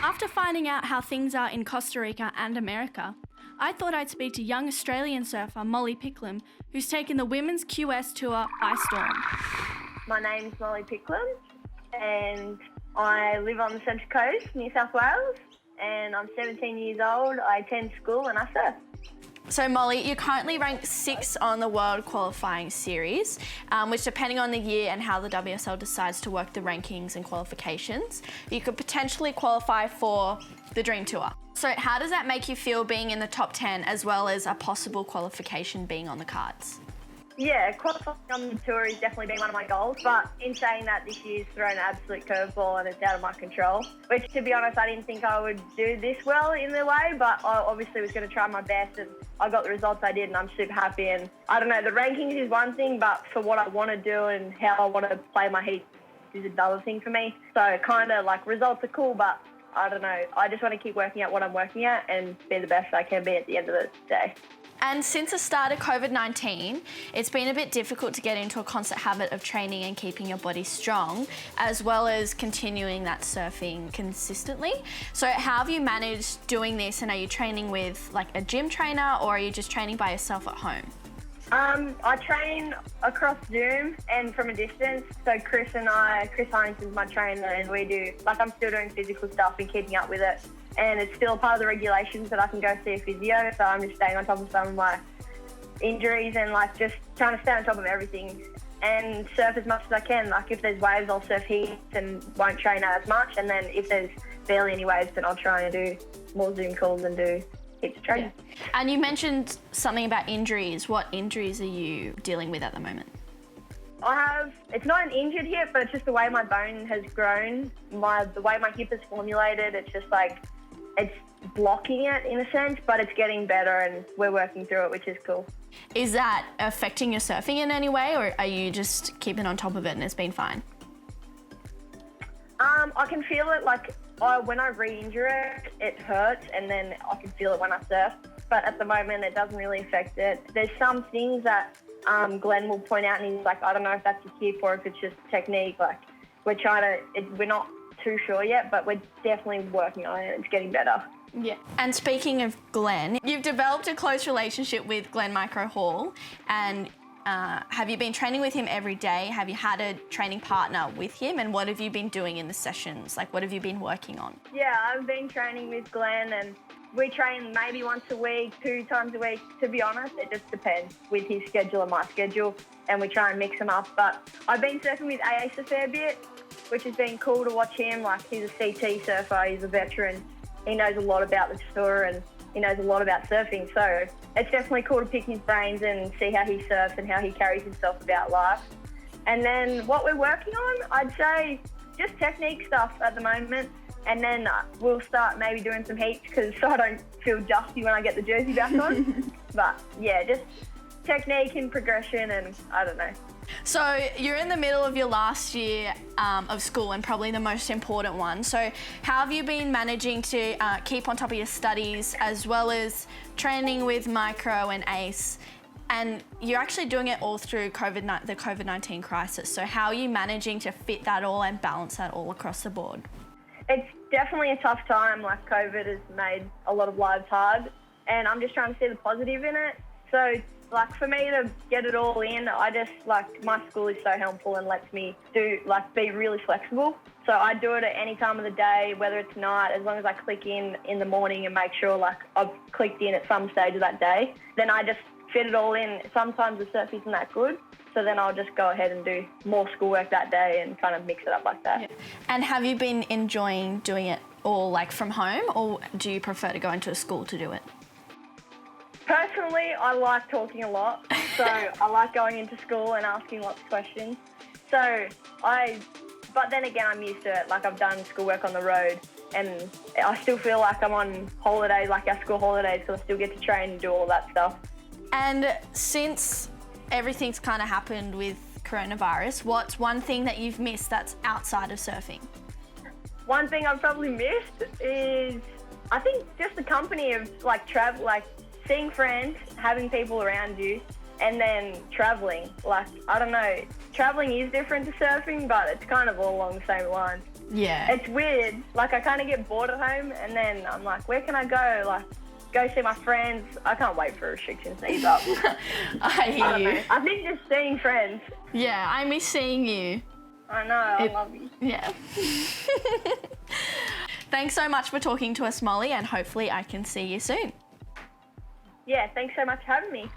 After finding out how things are in Costa Rica and America, I thought I'd speak to young Australian surfer Molly Picklum, who's taken the women's QS tour by storm. My name's Molly Picklum and I live on the Central Coast, New South Wales, and I'm 17 years old. I attend school and I surf. So Molly, you're currently ranked 6th on the World Qualifying Series, which depending on the year and how the WSL decides to work the rankings and qualifications, you could potentially qualify for the Dream Tour. So how does that make you feel being in the top 10 as well as a possible qualification being on the cards? Yeah, qualifying on the tour has definitely been one of my goals, but in saying that, this year's thrown an absolute curveball and it's out of my control, which to be honest, I didn't think I would do this well in the way, but I obviously was going to try my best and I got the results I did and I'm super happy. And I don't know, the rankings is one thing, but for what I want to do and how I want to play my heat is another thing for me. So kind of like results are cool, but I don't know, I just want to keep working at what I'm working at and be the best I can be at the end of the day. And since the start of COVID-19, it's been a bit difficult to get into a constant habit of training and keeping your body strong, as well as continuing that surfing consistently. So how have you managed doing this, and are you training with like a gym trainer or are you just training by yourself at home? I train across Zoom and from a distance. So Chris Huntington's my trainer, and we do, like, I'm still doing physical stuff and keeping up with it. And it's still part of the regulations that I can go see a physio. So I'm just staying on top of some of my injuries and like just trying to stay on top of everything and surf as much as I can. Like if there's waves, I'll surf heats and won't train as much. And then if there's barely any waves, then I'll try and do more Zoom calls and do heaps of training. Yeah. And you mentioned something about injuries. What injuries are you dealing with at the moment? It's not an injured hip, but it's just the way my bone has grown. The way my hip is formulated, it's just like, it's blocking it in a sense, but it's getting better and we're working through it, which is cool. Is that affecting your surfing in any way, or are you just keeping on top of it and it's been fine? I can feel it, like when I re-injure it, it hurts, and then I can feel it when I surf. But at the moment, it doesn't really affect it. There's some things that Glenn will point out, and he's like, I don't know if that's a tip or if it's just technique. Like we're not too sure yet, but we're definitely working on it. It's getting better. Yeah. And speaking of Glenn, you've developed a close relationship with Glenn Micro Hall, and have you been training with him every day? Have you had a training partner with him, and what have you been doing in the sessions? Like, what have you been working on? Yeah, I've been training with Glenn, and we train maybe once a week, 2 times a week. To be honest, it just depends with his schedule and my schedule, and we try and mix them up. But I've been surfing with Ace a fair bit, which has been cool to watch him. Like, he's a CT surfer, he's a veteran. He knows a lot about the tour and he knows a lot about surfing. So it's definitely cool to pick his brains and see how he surfs and how he carries himself about life. And then what we're working on, I'd say just technique stuff at the moment. And then we'll start maybe doing some heats so I don't feel dusty when I get the jersey back on. But yeah, just technique and progression, and I don't know. So you're in the middle of your last year of school, and probably the most important one. So how have you been managing to keep on top of your studies as well as training with Micro and Ace? And you're actually doing it all through the COVID-19 crisis. So how are you managing to fit that all and balance that all across the board? It's definitely a tough time. Like, COVID has made a lot of lives hard, and I'm just trying to see the positive in it. So like, for me to get it all in, I just, like, my school is so helpful and lets me be really flexible. So I do it at any time of the day, whether it's night, as long as I click in the morning and make sure, like, I've clicked in at some stage of that day. Then I just fit it all in. Sometimes the surf isn't that good, so then I'll just go ahead and do more schoolwork that day and kind of mix it up like that. Yeah. And have you been enjoying doing it all, like, from home, or do you prefer to go into a school to do it? Personally, I like talking a lot, so I like going into school and asking lots of questions. But then again, I'm used to it. Like, I've done schoolwork on the road, and I still feel like I'm on holidays, like our school holidays, because I still get to train and do all that stuff. And since everything's kind of happened with coronavirus, what's one thing that you've missed that's outside of surfing? One thing I've probably missed is, I think, just the company of, like, travel, like, seeing friends, having people around you, and then traveling. Like, I don't know, traveling is different to surfing, but it's kind of all along the same lines. Yeah. It's weird. Like, I kind of get bored at home, and then I'm like, where can I go? Like, go see my friends. I can't wait for restrictions to ease up. I hear I don't you. know. I think just seeing friends. Yeah, I miss seeing you. I know. I love you. Yeah. Thanks so much for talking to us, Molly, and hopefully I can see you soon. Yeah, thanks so much for having me.